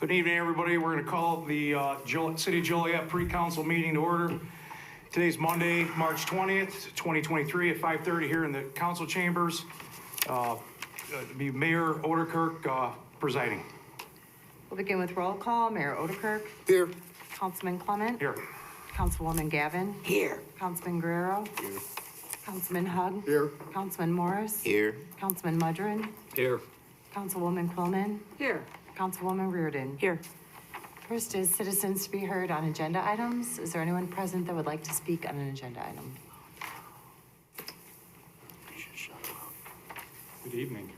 Good evening, everybody. We're going to call the City of Joliet pre-council meeting to order. Today's Monday, March 20th, 2023 at 5:30 here in the council chambers. Be Mayor Oderkirk presiding. We'll begin with roll call. Mayor Oderkirk. Here. Councilman Clement. Here. Councilwoman Gavin. Here. Councilman Guerrero. Here. Councilman Hug. Here. Councilman Morris. Here. Councilman Mudrin. Here. Councilwoman Quillman. Here. Councilwoman Reardon. Here. First is citizens to be heard on agenda items. Is there anyone present that would like to speak on an agenda item? Good evening.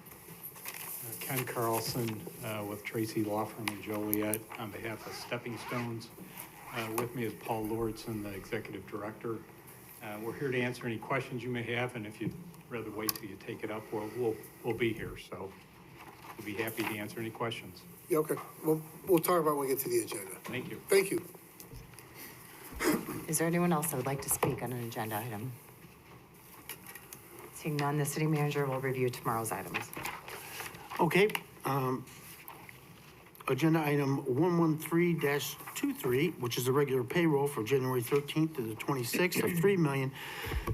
Ken Carlson with Tracy Law Firm in Joliet on behalf of Stepping Stones. With me is Paul Lordson, the Executive Director. We're here to answer any questions you may have, and if you'd rather wait till you take it up, we'll be here. So we'll be happy to answer any questions. Yeah, okay. We'll talk about when we get to the agenda. Thank you. Thank you. Is there anyone else that would like to speak on an agenda item? Seeing none, the city manager will review tomorrow's items. Okay, agenda item 113-23, which is the regular payroll for January 13th to the 26th of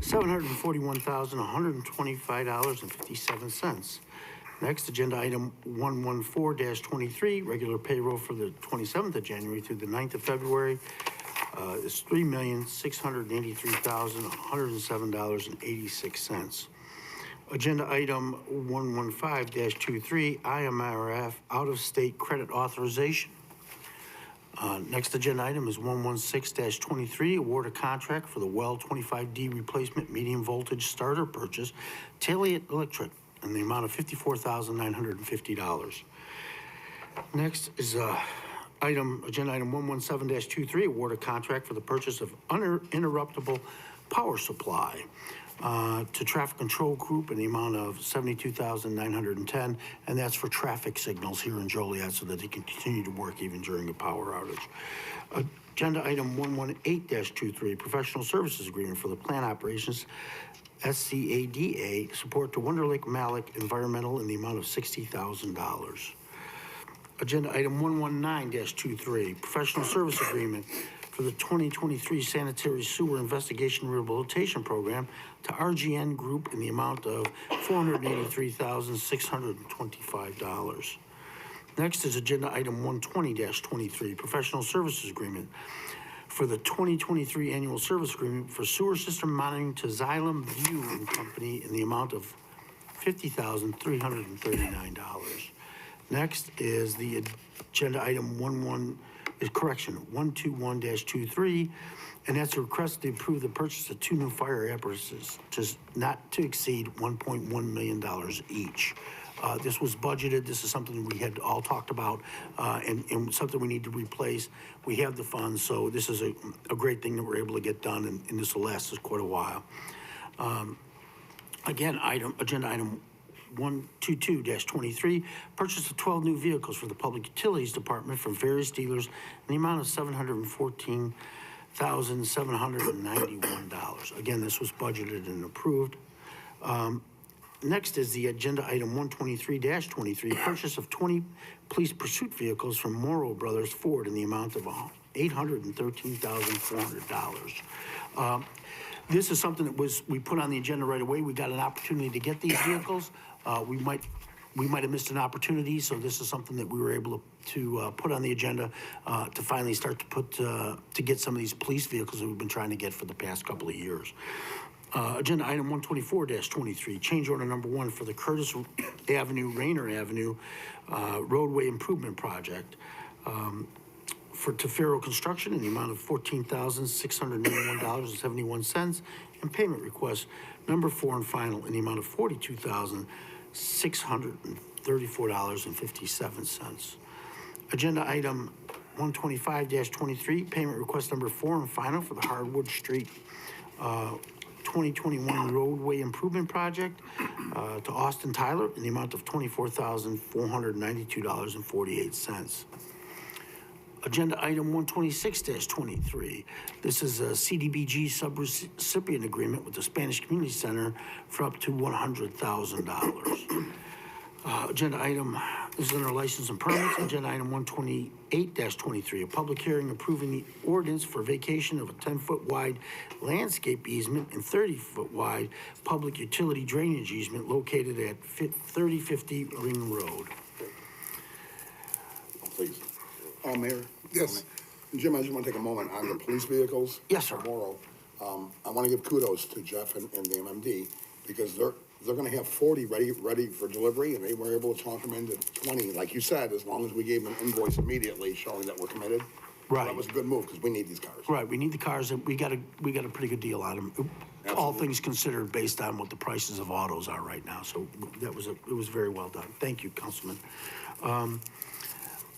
$3,741,125.57. Next, agenda item 114-23, regular payroll for the 27th of January through the 9th of February is $3,683,107.86. Agenda item 115-23, IMRF out-of-state credit authorization. Next agenda item is 116-23, award a contract for the well 25D replacement medium voltage starter purchase, Joliet Electric, in the amount of $54,950. Next is agenda item 117-23, award a contract for the purchase of uninterruptible power supply to Traffic Control Group in the amount of $72,910, and that's for traffic signals here in Joliet so that they can continue to work even during a power outage. Agenda item 118-23, professional services agreement for the plant operations SCADA support to Wonder Lake Malik Environmental in the amount of $60,000. Agenda item 119-23, professional service agreement for the 2023 sanitary sewer investigation rehabilitation program to RGN Group in the amount of $483,625. Next is agenda item 120-23, professional services agreement for the 2023 annual service agreement for sewer system monitoring to Xylem View and Company in the amount of $50,339. Next is the agenda item 121-23, and that's a request to approve the purchase of 2 new fire apparatus to not to exceed $1.1 million each. This was budgeted. This is something we had all talked about, and something we need to replace. We have the funds, so this is a great thing that we're able to get done, and this will last us quite a while. Again, agenda item 122-23, purchase of 12 new vehicles for the Public Utilities Department from various dealers in the amount of $714,791. Again, this was budgeted and approved. Next is the agenda item 123-23, purchase of 20 police pursuit vehicles from Morrow Brothers Ford in the amount of $813,400. This is something that we put on the agenda right away. We got an opportunity to get these vehicles. We might have missed an opportunity, so this is something that we were able to put on the agenda to finally start to get some of these police vehicles that we've been trying to get for the past couple of years. Agenda item 124-23, change order number 1 for the Curtis Avenue, Rayner Avenue roadway improvement project for Tefero Construction in the amount of $14,691.71, and payment request number 4 and final in the amount of $42,634.57. Agenda item 125-23, payment request number 4 and final for the Hardwood Street 2021 roadway improvement project to Austin Tyler in the amount of $24,492.48. Agenda item 126-23. This is a CDBG subrecipient agreement with the Spanish Community Center for up to $100,000. Agenda item This is under license and permits, agenda item 128-23, a public hearing approving the ordinance for vacation of a 10-foot wide landscape easement and 30-foot wide public utility drainage easement located at 3050 Ring Road. Please. Mayor? Yes. Jim, I just want to take a moment on the police vehicles. Yes, sir. Tomorrow. I want to give kudos to Jeff and the MMD because they're going to have 40 ready for delivery, and they were able to talk them into 20, like you said, as long as we gave them an invoice immediately showing that we're committed. Right. That was a good move because we need these cars. Right, we need the cars, and we got a pretty good deal on them. All Absolutely. things considered, based on what the prices of autos are right now, so it was very well done. Thank you, Councilman.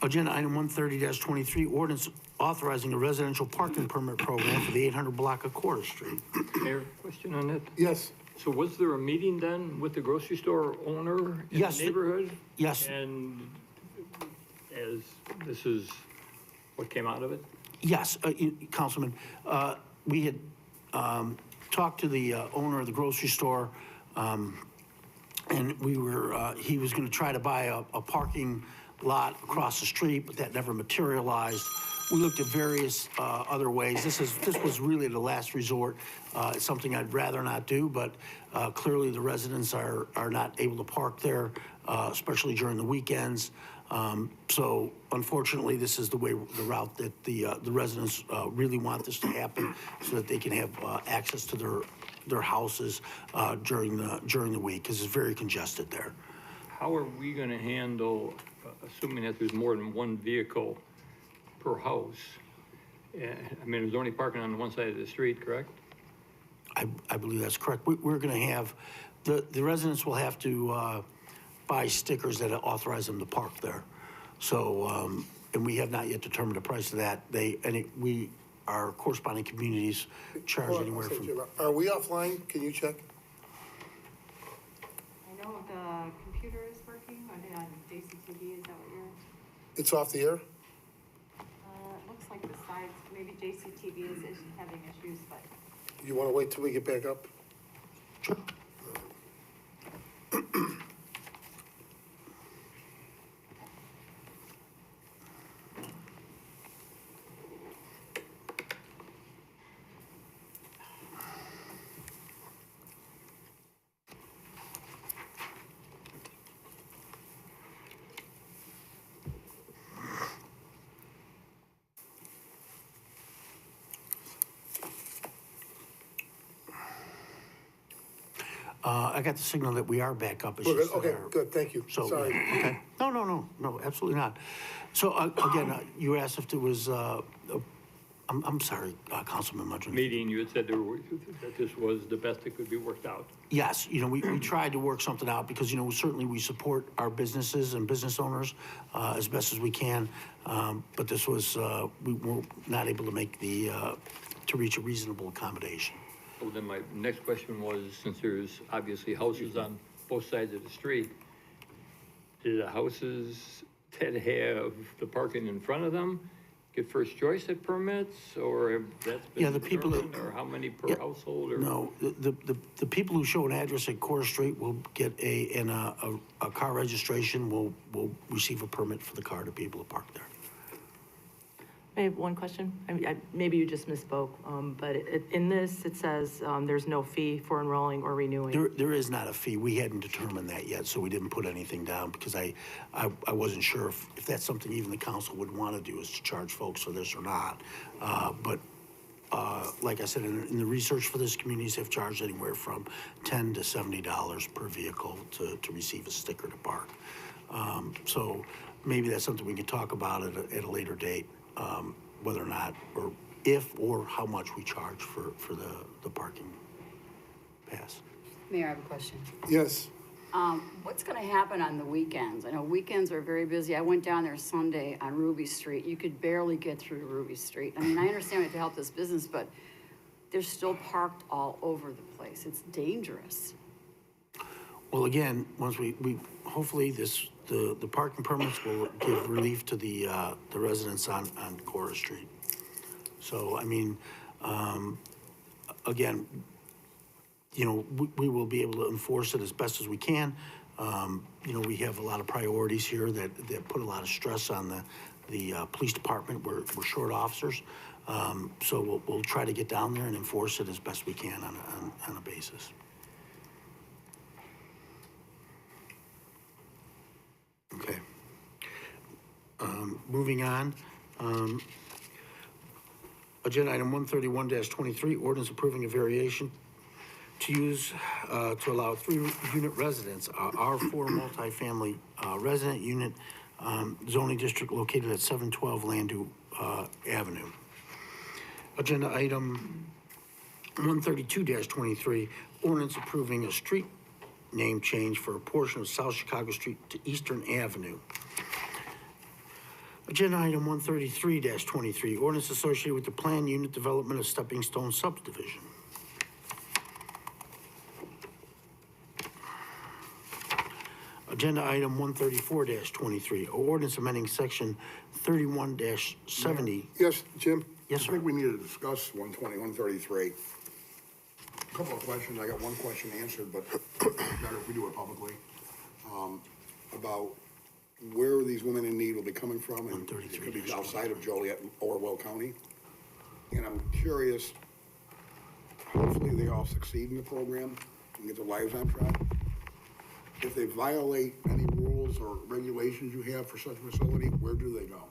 Agenda item 130-23, ordinance authorizing a residential parking permit program for the 800 block of Quarter Street. Mayor, question on that? Yes. So was there a meeting then with the grocery store owner in Yes. the neighborhood? Yes. And as this is what came out of it? Yes, Councilman, we had talked to the owner of the grocery store, and he was going to try to buy a parking lot across the street, but that never materialized. We looked at various other ways. This was really the last resort. It's something I'd rather not do, but clearly the residents are not able to park there, especially during the weekends. So unfortunately, this is the route that the residents really want this to happen, so that they can have access to their houses during the week, because it's very congested there. How are we gonna handle, assuming that there's more than one vehicle per house? I mean, there's only parking on one side of the street, correct? I believe that's correct. We're going to have, the residents will have to buy stickers that authorize them to park there. So, and we have not yet determined the price of that. Our corresponding communities charge Hold on, anywhere I'll say, from. Jim, are we offline? Can you check? I know the computer is working, are they on JCTV, is that what you're? It's off the air? It looks like the sides, maybe JCTV is having issues, but. You want to wait till we get back up? Sure. I got the signal that we are back up. It's We're good? just that Okay, our- good, thank you. So, Sorry. okay. No, absolutely not. So, again, you asked if there was, I'm sorry, Councilman Mudron. Meeting, you had said that this was the best that could be worked out. Yes, we tried to work something out because, certainly we support our businesses and business owners as best as we can. But this was, we were not able to make to reach a reasonable accommodation. So then my next question was, since there's obviously houses on both sides of the street, do the houses that have the parking in front of them get first choice at permits, or have that's been Yeah, the people that- determined, or how many per Yeah. household, or? No, the people who show an address at Core Street will get a car registration, will receive a permit for the car to be able to park there. I have one question. Maybe you just misspoke, but in this, it says there's no fee for enrolling or renewing. There is not a fee. We hadn't determined that yet, so we didn't put anything down because I wasn't sure if that's something even the council would want to do, is to charge folks for this or not. But like I said, in the research for this, communities have charged anywhere from $10 to $70 per vehicle to receive a sticker to park. So maybe that's something we can talk about at a later date, whether or not, or if or how much we charge for the parking pass. Mayor, I have a question. Yes. What's gonna happen on the weekends? I know weekends are very busy. I went down there Sunday on Ruby Street. You could barely get through to Ruby Street. I mean, I understand we have to help this business, but they're still parked all over the place. It's dangerous. Well, again, once we hopefully the parking permits will give relief to the residents on Cora Street. So, I mean, again, we will be able to enforce it as best as we can. You know, we have a lot of priorities here that put a lot of stress on the police department. We're short officers. So we'll try to get down there and enforce it as best we can on a basis. Okay. Moving on, agenda item 131-23, ordinance approving a variation to use, to allow 3-unit residents, R4 multifamily resident unit zoning district located at 712 Landu Avenue. Agenda item 132-23, ordinance approving a street name change for a portion of South Chicago Street to Eastern Avenue. Agenda item 133-23, ordinance associated with the planned unit development of Stepping Stone subdivision. Agenda item 134-23, ordinance amending section 31-70. Yes, Jim? Yes, I sir. think we need to discuss 120, 133. A couple of questions, I got one question answered, but better if we do it publicly. About where these women in need will be coming from, and it could be outside of Joliet or Will County. And I'm curious, hopefully they all succeed in the program and get their lives on track. If they violate any rules or regulations you have for such a facility, where do they go?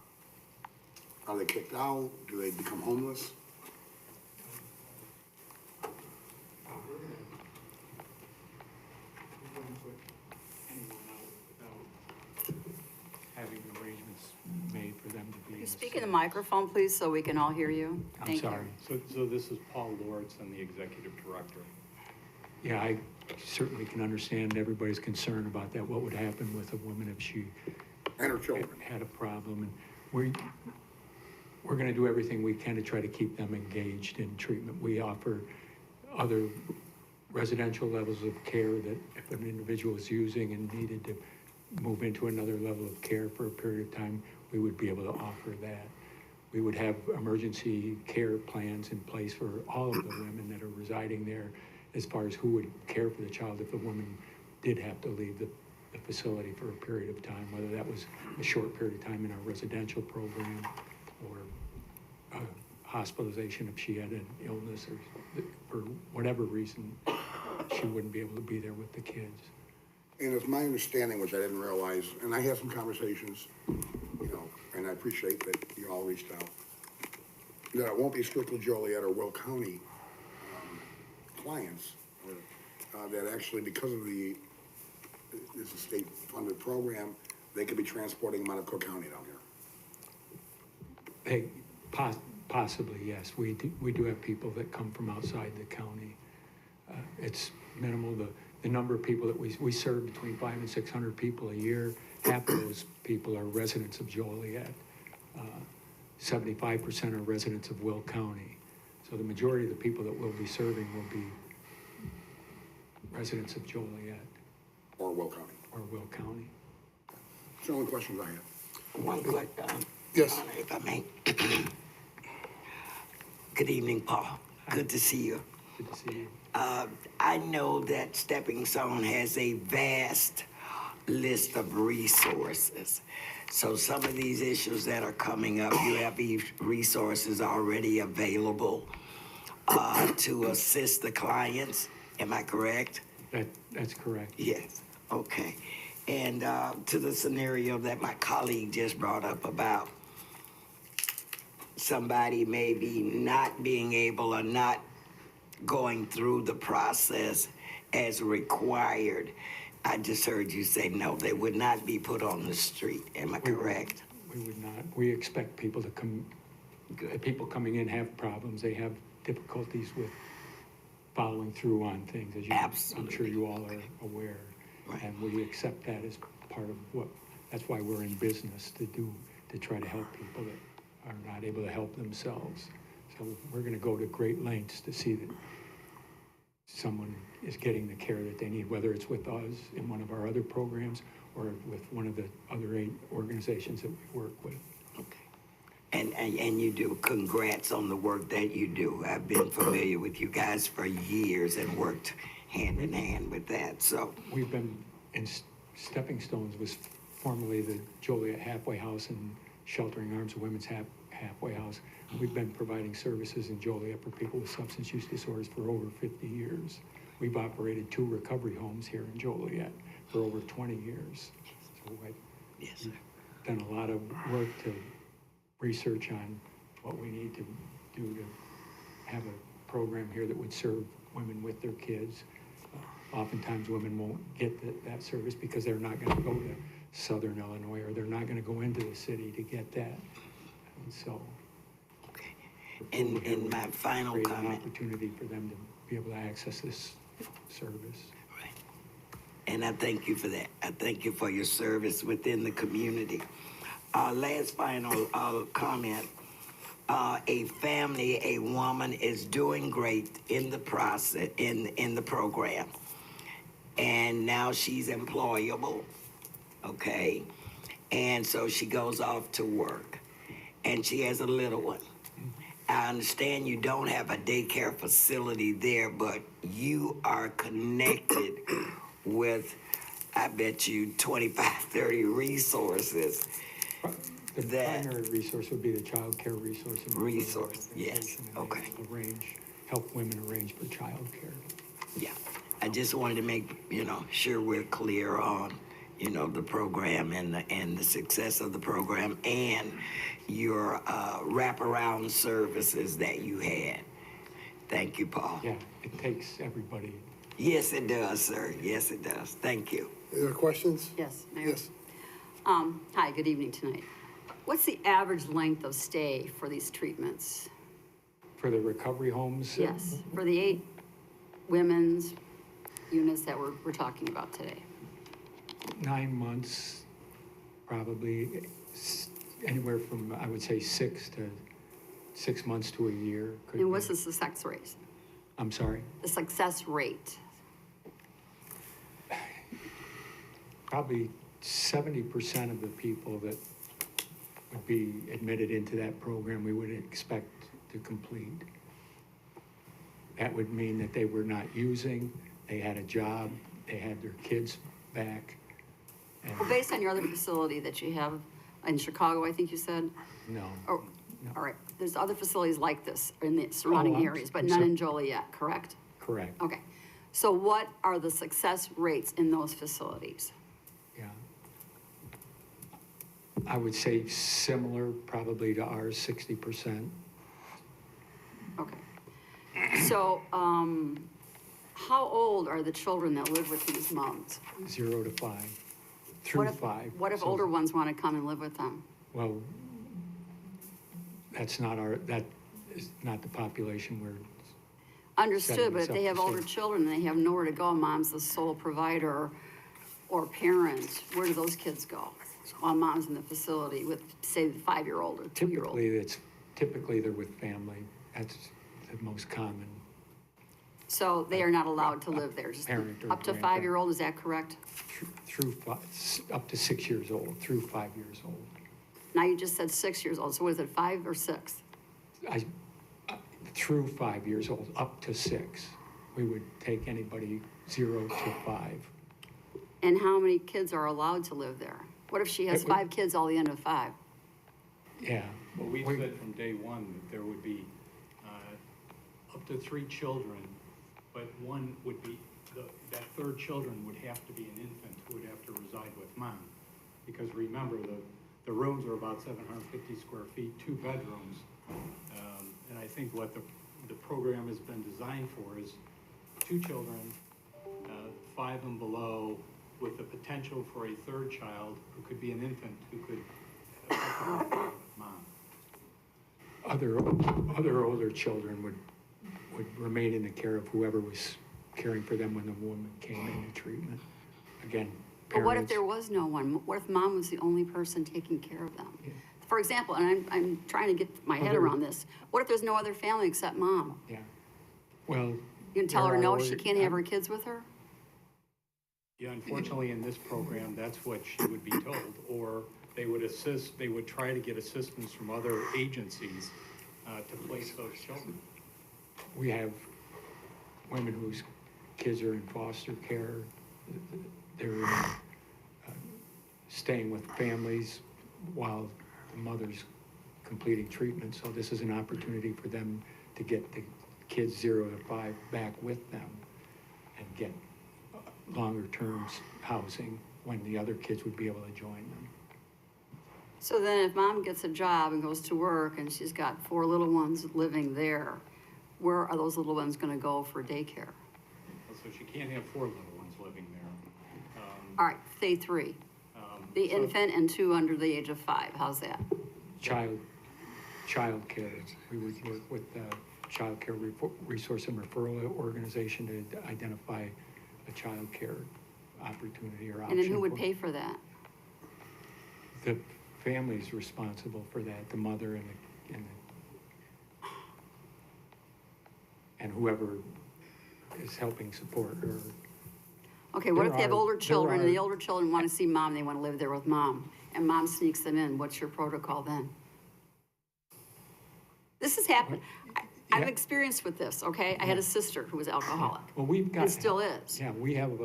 Are they kicked out? Do they become homeless? Having arrangements made for them to be. Can you speak in the microphone, please, so we can all hear you? I'm Thank you. sorry. So this is Paul Lawrence, I'm the executive director. Yeah, I certainly can understand everybody's concern about that. What would happen with a woman if she And her children? had a problem? And we're gonna do everything we can to try to keep them engaged in treatment. We offer other residential levels of care that if an individual is using and needed to move into another level of care for a period of time, we would be able to offer that. We would have emergency care plans in place for all of the women that are residing there as far as who would care for the child if the woman did have to leave the facility for a period of time, whether that was a short period of time in our residential program or hospitalization if she had an illness or for whatever reason, she wouldn't be able to be there with the kids. And it's my understanding, which I didn't realize, and I had some conversations, you know, and I appreciate that you all reached out, that it won't be strictly Joliet or Will County clients, that actually, because of it's a state-funded program, they could be transporting them out of Cook County down here. Hey, possibly, yes. We do have people that come from outside the county. It's minimal. The number of people that we serve between 500 and 600 people a year. Half of those people are residents of Joliet. 75% are residents of Will County. So the majority of the people that we'll be serving will be residents of Joliet Or Will County. or Will County. That's the only questions I have. One quick, Yes. Your Honor, if I may. Good evening, Paul. Good to see you. Good to see you. I know that Stepping Stone has a vast list of resources. So some of these issues that are coming up, you have these resources already available to assist the clients. Am I correct? That's correct. Yes, okay. And to the scenario that my colleague just brought up about somebody maybe not being able or not going through the process as required. I just heard you say, no, they would not be put on the street. Am I correct? We would not. We expect people to come, people coming in have problems. They have difficulties with following through on things, as I'm sure you all are aware. Right. And we accept that as part of that's why we're in business, to try to help people that are not able to help themselves. So we're gonna go to great lengths to see that someone is getting the care that they need, whether it's with us in one of our other programs or with one of the other 8 organizations that we work with. Okay. And you do. Congrats on the work that you do. I've been familiar with you guys for years and worked hand in hand with that, so. We've been Stepping Stones was formerly the Joliet Halfway House and Sheltering Arms Women's Halfway House. We've been providing services in Joliet for people with substance use disorders for over 50 years. We've operated 2 recovery homes here in Joliet for over 20 years. So Yes, sir. I've done a lot of work to research on what we need to do to have a program here that would serve women with their kids. Oftentimes women won't get that service because they're not gonna go to Southern Illinois, or they're not gonna go into the city to get that. And so. Okay. And my final create an comment. opportunity for them to be able to access this service. Right. And I thank you for that. I thank you for your service within the community. Last final comment. A woman is doing great in the process, in the program. And now she's employable, okay? And so she goes off to work. And she has a little one. I understand you don't have a daycare facility there, but you are connected with, I bet you, 25, 30 resources. The That- primary resource would be the child care resource. and Resource, yes, organization, and okay. they help women arrange for child care. Yeah, I just wanted to make, sure we're clear on, the program and the success of the program and your wraparound services that you had. Thank you, Paul. Yeah, it takes everybody. Yes, it does, sir. Yes, it does. Thank you. Any other questions? Yes, Mayor? Yes. Hi, good evening tonight. What's the average length of stay for these treatments? For the recovery homes? Yes, for the 8 women's units that we're talking about today. 9 months, probably anywhere from, I would say, 6 months to a year. could And what's be. the success rate? I'm sorry? The success rate? Probably 70% of the people that would be admitted into that program, we would expect to complete. That would mean that they were not using, they had a job, they had their kids back. And Well, based on your other facility that you have in Chicago, I think you said? no, Oh, all right, there's other facilities like this in the surrounding I'm- areas, but I'm none sorry. in Joliet, correct? correct, Okay, so what are the success rates in those facilities? yeah. I would say similar probably to ours, 60%. Okay. So, how old are the children that live with these moms? 0 to 5, What through if- 5. What if So- older ones want to come and live with them? Well, that is not the population we're, Understood, but if Setting they us have up to older stay. children and they have nowhere to go, mom's the sole provider or parent, where do those kids go? While mom's in the facility with, say, the 5-year-old or 2-year-old? typically they're with family. That's the most common. So they are not allowed to live there, just Parent or up to grandparent. 5-year-old, is that correct? Up to 6 years old, through 5 years old. Now you just said 6 years old, so what is it, 5 or 6? Through 5 years old, up to 6. We would take anybody 0 to 5. And how many kids are allowed to live there? What if she has It would- 5 kids all the end of 5? Yeah. Well, we said from day one that there would be up to 3 children, but one would be, that third children would have to be an infant who would have to reside with mom. Because remember, the rooms are about 750 square feet, 2 bedrooms. And I think what the program has been designed for is 2 children, 5 and below, with the potential for a third child who could be an infant who could mom. Other older children would remain in the care of whoever was caring for them when the woman came into treatment. Again, But what if parents. there was no one? What if mom was the only person taking care of them? Yeah. For example, and I'm trying to get my head Well, there- around this, what if there's no other family except mom? Yeah, well. You can tell there her are no, other- she can't have her kids with her? Yeah, unfortunately, in this program, that's what she would be told, or they would try to get assistance from other agencies to place those children. We have women whose kids are in foster care, they're in staying with families while the mother's completing treatment. So this is an opportunity for them to get the kids 0 to 5 back with them and get longer term housing when the other kids would be able to join them. So then if mom gets a job and goes to work and she's got 4 little ones living there, where are those little ones gonna go for daycare? So she can't have 4 little ones living there. All right, say 3. The So infant and 2 under the age of 5, how's that? child care. We would work with the Child Care Resource and Referral Organization to identify a child care opportunity or option. And then who would for- pay for that? The family's responsible for that, the mother and whoever is helping support her. Okay, what if There they have are- older there children and the are- older children wanna see mom, they wanna live there with mom, and mom sneaks them in, what's your protocol then? This has happened. I've Yeah. experienced with this, okay? I had a sister who was alcoholic. Well, we've got. And still is. Yeah, we have,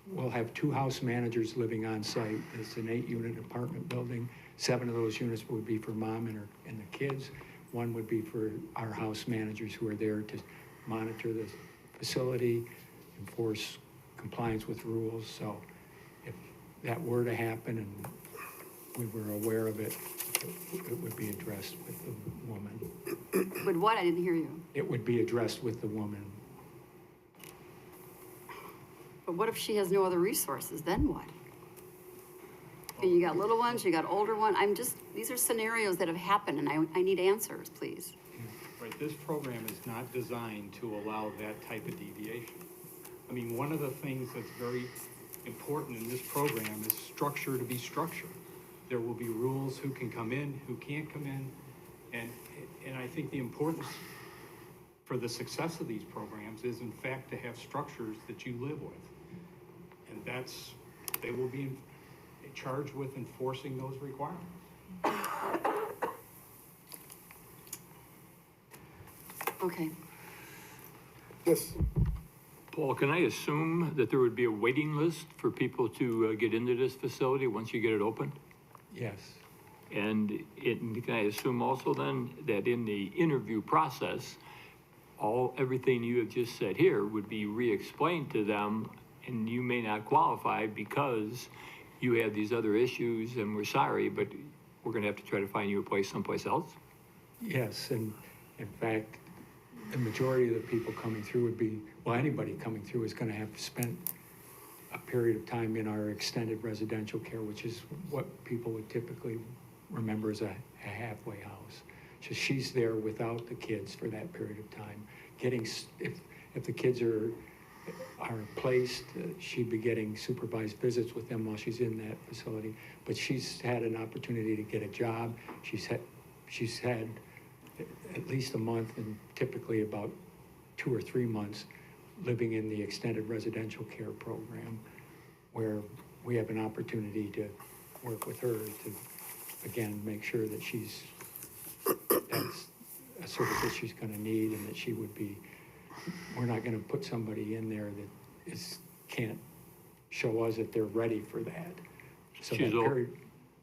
we'll have 2 house managers living on site. It's an 8-unit apartment building. 7 of those units would be for mom and the kids. 1 would be for our house managers who are there to monitor the facility, enforce compliance with rules. So if that were to happen and we were aware of it, it would be addressed with the woman. But what? I didn't hear you. It would be addressed with the woman. But what if she has no other resources, then what? And you got little ones, you got older one, these are scenarios that have happened, and I need answers, please. Right, this program is not designed to allow that type of deviation. I mean, one of the things that's very important in this program is structure to be structured. There will be rules, who can come in, who can't come in, and I think the importance for the success of these programs is in fact to have structures that you live with. And they will be charged with enforcing those requirements. Okay. Yes, Paul, can I assume that there would be a waiting list for people to get into this facility once you get it open? Yes. And can I assume also then that in the interview process, everything you have just said here would be re-explained to them, and you may not qualify because you have these other issues and we're sorry, but we're gonna have to try to find you a place someplace else? Yes, and in fact, the majority of the people coming through would be, well, anybody coming through is gonna have spent a period of time in our extended residential care, which is what people would typically remember as a halfway house. So she's there without the kids for that period of time. If the kids are placed, she'd be getting supervised visits with them while she's in that facility. But she's had an opportunity to get a job. She's had at least a month and typically about 2 or 3 months living in the extended residential care program, where we have an opportunity to work with her to, again, make sure that that's a service that she's gonna need and that she would be, we're not gonna put somebody in there that can't show us that they're ready for that. So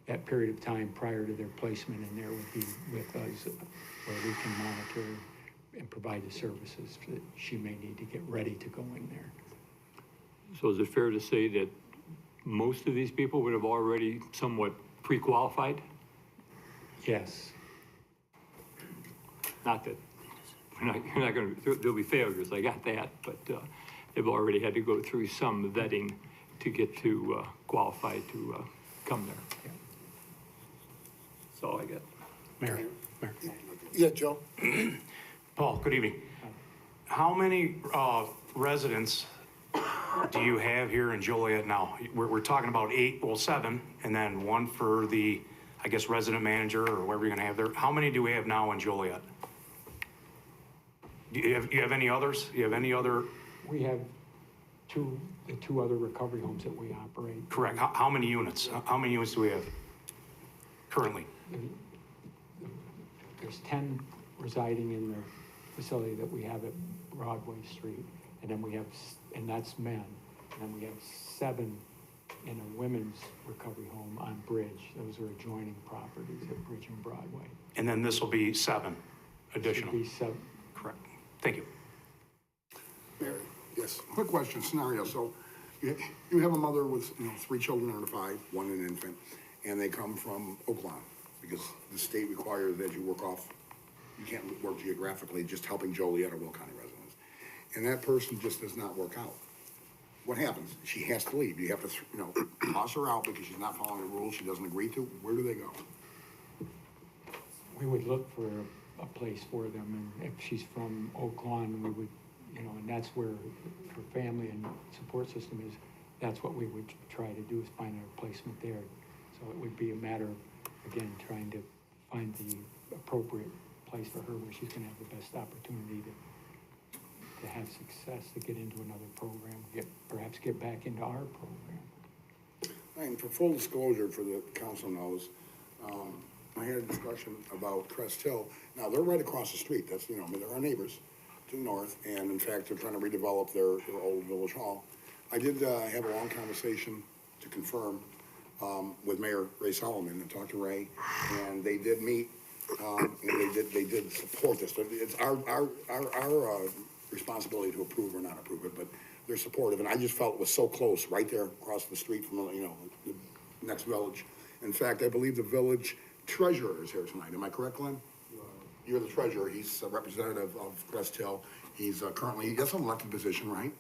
that period of time prior to their placement in there would be with us, where we can monitor and provide the services that she may need to get ready to go in there. So is it fair to say that most of these people would have already somewhat pre-qualified? Yes. Not that, you're not gonna, there'll be failures, I got that, but they've already had to go through some vetting to get to qualify to come there. Yeah. That's all I got. Mayor. yeah, Joe? Paul, good evening. How many residents do you have here in Joliet now? We're talking about 7, and then 1 for the, I guess, resident manager or whatever you're gonna have there. How many do we have now in Joliet? Do you have any others? Do you have any other? We have the 2 other recovery homes that we operate. Correct. How many units? How many units do we have currently? There's 10 residing in the facility that we have at Broadway Street, and then we have, and that's men, and then we have 7 and a women's recovery home on Bridge. Those are adjoining properties at Bridge and Broadway. And then this will be 7 additional. Should be 7. Correct. Thank you. Mary, yes, quick question, scenario, so you have a mother with, 3 children under 5, 1 an infant, and they come from Oak Lawn, because the state requires that you work off, you can't work geographically, just helping Joliet or Will County residents, and that person just does not work out. What happens? She has to leave, you have to, toss her out because she's not following the rules she doesn't agree to, where do they go? We would look for a place for them, and if she's from Oak Lawn, we would, and that's where her family and support system is, that's what we would try to do, is find a placement there. So it would be a matter of, again, trying to find the appropriate place for her where she's gonna have the best opportunity to have success, to get into another program, perhaps get back into our program. And for full disclosure, for the council knows, I had a discussion about Crest Hill. Now, they're right across the street, that's, they're our neighbors to the north, and in fact, they're trying to redevelop their old village hall. I did have a long conversation to confirm with Mayor Ray Solomon, and talked to Ray, and they did meet, and they did support this. But it's our responsibility to approve or not approve it, but they're supportive, and I just felt it was so close, right there across the street from, the next village. In fact, I believe the village treasurer is here tonight, am I correct, Glenn? You're the treasurer, he's a representative of Crest Hill. He's currently, that's an elected position, right?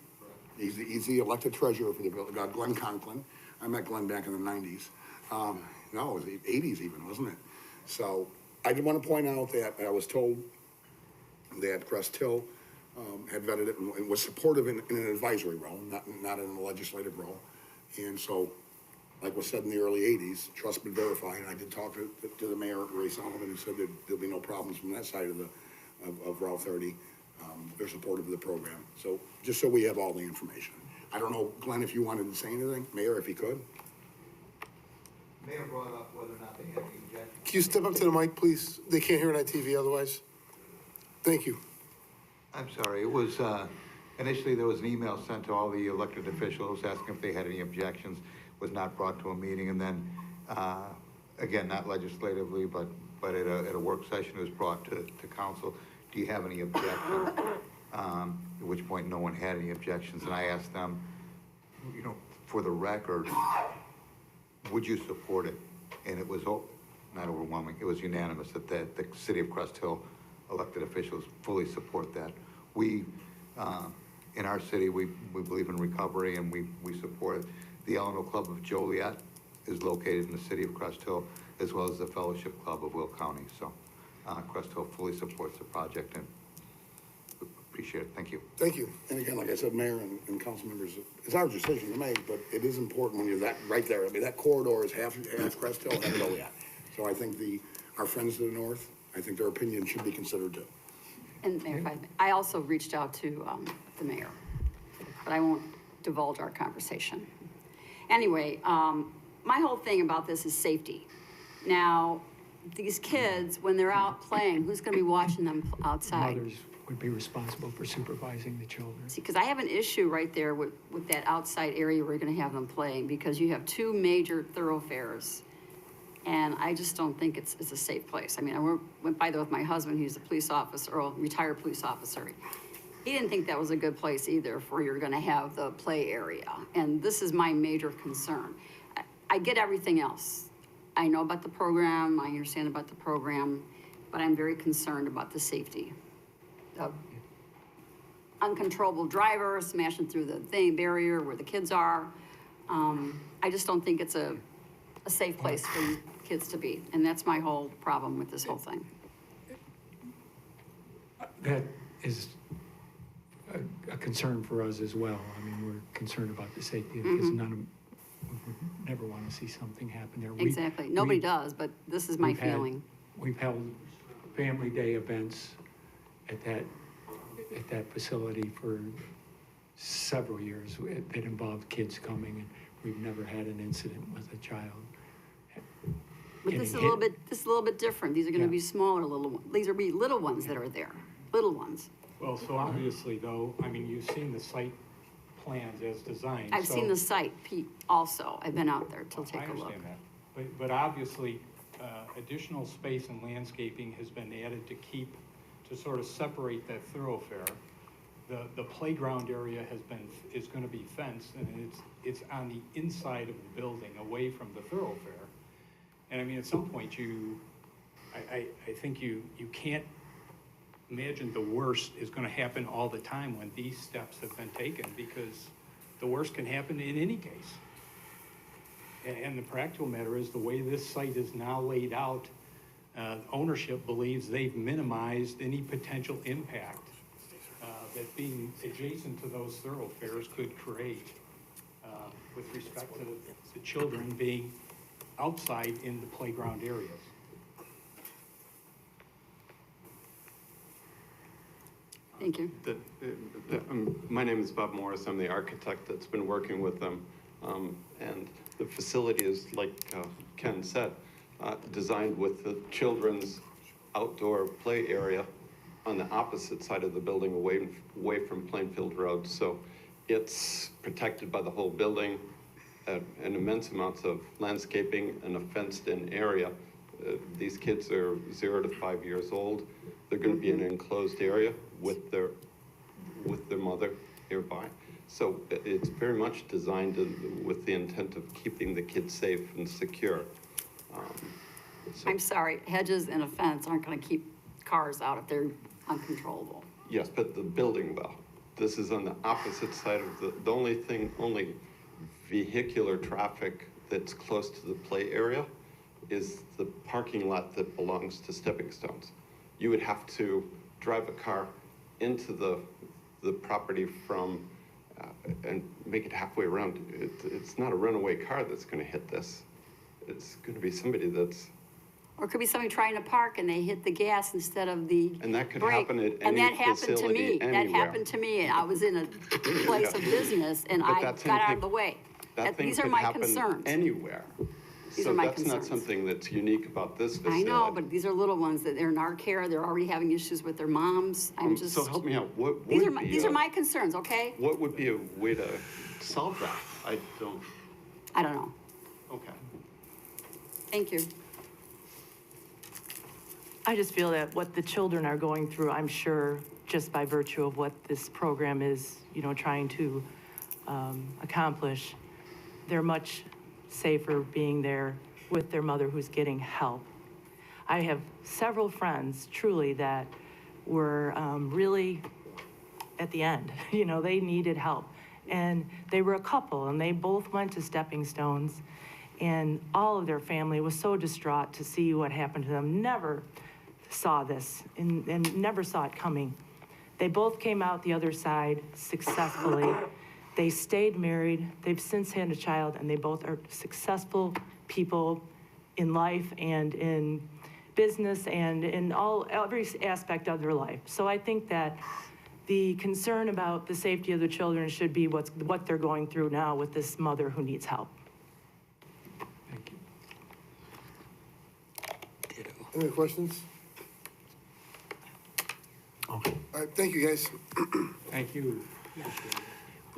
He's the elected treasurer for the village, Glenn Conklin. I met Glenn back in the 90s. No, it was the 80s even, wasn't it? So I did want to point out that I was told that Crest Hill had vetted it and was supportive in an advisory role, not in a legislative role. And so, like was said in the early 80s, trust but verify, and I did talk to the mayor, Ray Solomon, who said that there'll be no problems from that side of Route 30. They're supportive of the program. So, just so we have all the information. I don't know, Glenn, if you wanted to say anything, Mayor, if he could? Mayor brought up whether or not they had any objections. Can you step up to the mic, please? They can't hear it on TV otherwise. Thank you. I'm sorry, it was, initially there was an email sent to all the elected officials asking if they had any objections, was not brought to a meeting, and then, again, not legislatively, but at a work session, it was brought to council. Do you have any objections? At which point no one had any objections, and I asked them, for the record, would you support it? And it was not overwhelming, it was unanimous that the city of Crest Hill elected officials fully support that. We, in our city, we believe in recovery, and we support it. The Eleanor Club of Joliet is located in the city of Crest Hill, as well as the Fellowship Club of Will County. So Crest Hill fully supports the project, and appreciate it. Thank you. Thank you. And again, like I said, Mayor and council members, it's our decision to make, but it is important when you're that right there. I mean, that corridor is half Crest Hill, half Joliet. So I think our friends to the north, I think their opinion should be considered too. And Mayor, I also reached out to the mayor, but I won't divulge our conversation. Anyway, my whole thing about this is safety. Now, these kids, when they're out playing, who's going to be watching them outside? Mothers would be responsible for supervising the children. See, because I have an issue right there with that outside area where you're going to have them playing, because you have 2 major thoroughfares, and I just don't think it's a safe place. I mean, I went by there with my husband, he's a police officer, or a retired police officer. He didn't think that was a good place either, for you're going to have the play area, and this is my major concern. I get everything else. I know about the program, I understand about the program, but I'm very concerned about the safety of uncontrollable drivers smashing through the barrier where the kids are. I just don't think it's a safe place for kids to be, and that's my whole problem with this whole thing. That is a concern for us as well. I mean, we're concerned about the safety, because we would never want to see something happen there. Exactly. Nobody does, but this is my feeling. We've held family day events at that facility for several years that involved kids coming, and we've never had an incident with a child. But this is a little bit different. These are going to be smaller little ones. These are little ones that are there, little ones. Well, so obviously though, I mean, you've seen the site plans as designed. I've So- seen the site, Pete, also. I've been out there to I take a look. understand that, but obviously, additional space and landscaping has been added to sort of separate that thoroughfare. The playground area is gonna be fenced, and it's on the inside of the building, away from the thoroughfare. And I mean, at some point, I think you can't imagine the worst is gonna happen all the time when these steps have been taken, because the worst can happen in any case. And the practical matter is, the way this site is now laid out, ownership believes they've minimized any potential impact that being adjacent to those thoroughfares could create with respect to the children being outside in the playground areas. Thank you. My name is Bob Morris. I'm the architect that's been working with them. And the facility is, like Ken said, designed with the children's outdoor play area on the opposite side of the building, away from Plainfield Road. So it's protected by the whole building, an immense amounts of landscaping and a fenced-in area. These kids are 0 to 5 years old. They're going to be in an enclosed area with their mother nearby. So it's very much designed with the intent of keeping the kids safe and secure. I'm sorry, hedges and a fence aren't gonna keep cars out if they're uncontrollable. Yes, but the building will. This is on the opposite side of the only vehicular traffic that's close to the play area is the parking lot that belongs to Stepping Stones. You would have to drive a car into the property from, and make it halfway around. It's not a runaway car that's gonna hit this. It's gonna be somebody that's, Or it could be somebody trying to park and they hit the gas instead of the and that could brake. happen at And any that happened to facility me. That anywhere. happened to me, and I was in a place of business, and But I that got same out thing- of the way. That thing These are could my happen concerns. anywhere. These So are my that's not concerns. something that's unique about this I facility. know, but these are little ones that they're in our care. They're already having issues with their moms. I'm just. So help me out, what These are would my, be these are a- my concerns, okay? What would be a way to solve that? I don't, I don't know. okay. Thank you. I just feel that what the children are going through, I'm sure, just by virtue of what this program is, trying to accomplish, they're much safer being there with their mother who's getting help. I have several friends, truly, that were really at the end. They needed help. And they were a couple, and they both went to Stepping Stones, and all of their family was so distraught to see what happened to them. Never saw this and never saw it coming. They both came out the other side successfully. They stayed married. They've since had a child, and they both are successful people in life and in business and in every aspect of their life. So I think that the concern about the safety of the children should be what they're going through now with this mother who needs help. Thank you. Any other questions? Okay. All right, thank you, guys. Thank you. I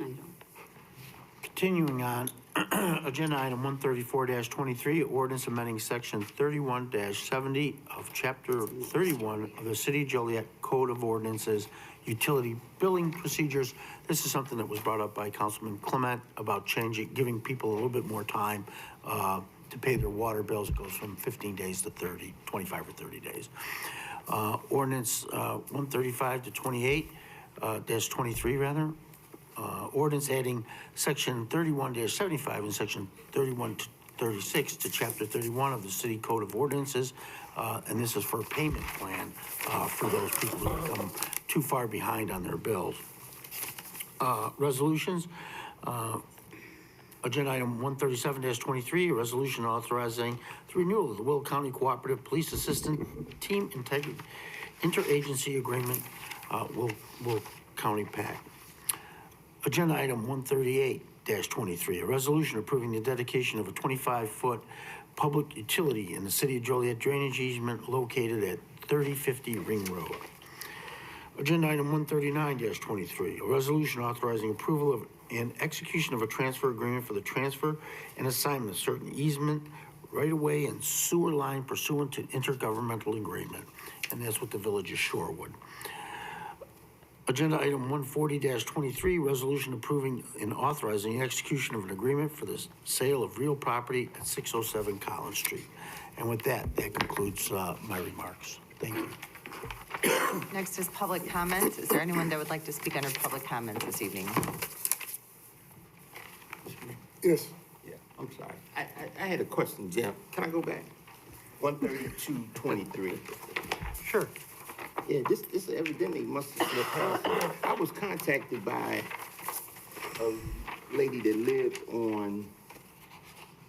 don't. Continuing on, agenda item 134-23, ordinance amending section 31-70 of chapter 31 of the City of Joliet Code of Ordinances, utility billing procedures. This is something that was brought up by Councilman Clement about giving people a little bit more time to pay their water bills. It goes from 15 days to 30, 25 or 30 days. Ordinance 135-28, dash 23 rather. Ordinance adding section 31-75 and section 31-36 to chapter 31 of the City Code of Ordinances. And this is for a payment plan for those people who become too far behind on their bills. Resolutions. Agenda item 137-23, a resolution authorizing the renewal of the Will County Cooperative Police Assistant Team Interagency Agreement, Will County PAC. Agenda item 138-23, a resolution approving the dedication of a 25-foot public utility in the City of Joliet drainage easement located at 3050 Ring Road. Agenda item 139-23, a resolution authorizing approval of and execution of a transfer agreement for the transfer and assignment of certain easement, right-of-way, and sewer line pursuant to intergovernmental agreement, and that's with the Village of Shorewood. Agenda item 140-23, resolution approving and authorizing the execution of an agreement for the sale of real property at 607 Collins Street. And with that, that concludes my remarks. Thank you. Next is public comment. Is there anyone that would like to speak under public comments this evening? Yes. Yeah, I'm sorry. I had a question, Jim. Can I go back? 13223. Sure. Yeah, this evidently must have slipped past. I was contacted by a lady that lived on,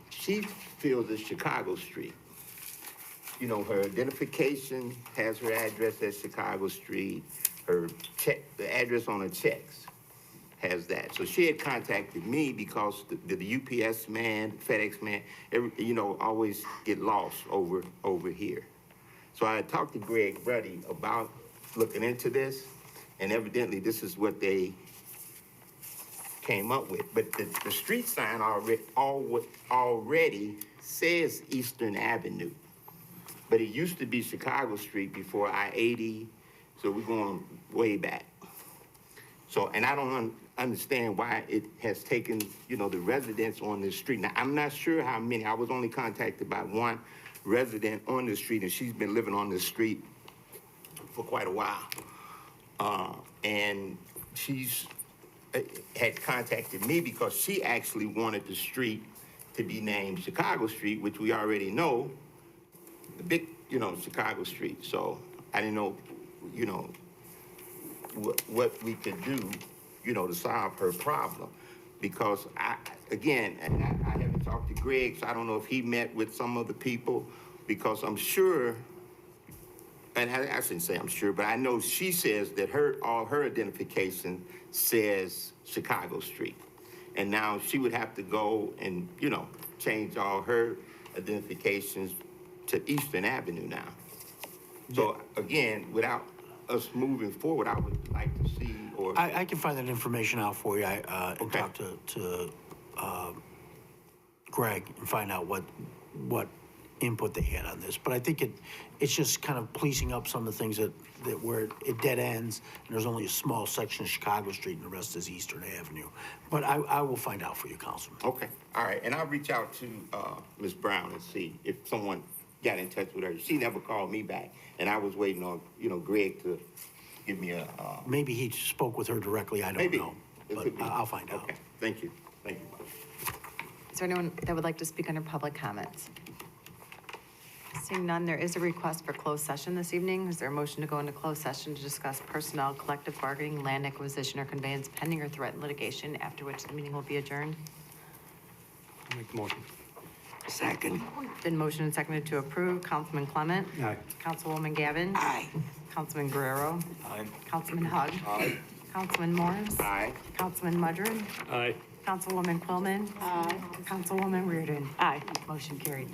she feels it's Chicago Street. You know, her identification has her address at Chicago Street. Her check, the address on her checks has that. So she had contacted me because the UPS man, FedEx man, always get lost over here. So I had talked to Greg Ruddy about looking into this, and evidently this is what they came up with. But the street sign already says Eastern Avenue. But it used to be Chicago Street before I-80, so we're going way back. So, and I don't understand why it has taken, the residents on this street. Now, I'm not sure how many. I was only contacted by one resident on the street, and she's been living on this street for quite a while. And she's had contacted me because she actually wanted the street to be named Chicago Street, which we already know, the big, Chicago Street. So I didn't know, what we could do, to solve her problem. Because I haven't talked to Greg, so I don't know if he met with some of the people, because I'm sure, and I shouldn't say I'm sure, but I know she says that all her identification says Chicago Street. And now she would have to go and, change all her identifications to Eastern Avenue now. So again, without us moving forward, I would like to see, or I can find that information out for you. And Okay. talk to Greg and find out what input they had on this. But I think it's just kind of policing up some of the things that where it dead ends, and there's only a small section of Chicago Street and the rest is Eastern Avenue. But I will find out for you, Councilman. Okay, all right, and I'll reach out to Ms. Brown and see if someone got in touch with her. She never called me back, and I was waiting on, Greg to give me a... Maybe he spoke with her directly, I don't maybe. know. It But could be. I'll find out. Okay, thank you. Is there anyone that would like to speak under public comments? Seeing none, there is a request for closed session this evening. Is there a motion to go into closed session to discuss personnel, collective bargaining, land acquisition, or conveyance pending or threatened litigation, after which the meeting will be adjourned? I'll make the motion. Second. Been motioned and seconded to approve. Councilman Clement? Aye. Councilwoman Gavin? Aye. Councilman Guerrero? Aye. Councilman Hug? Aye. Councilman Morris? Aye. Councilman Mudrin? Aye. Councilwoman Quillman? Councilwoman Reardon? Aye. Motion carried.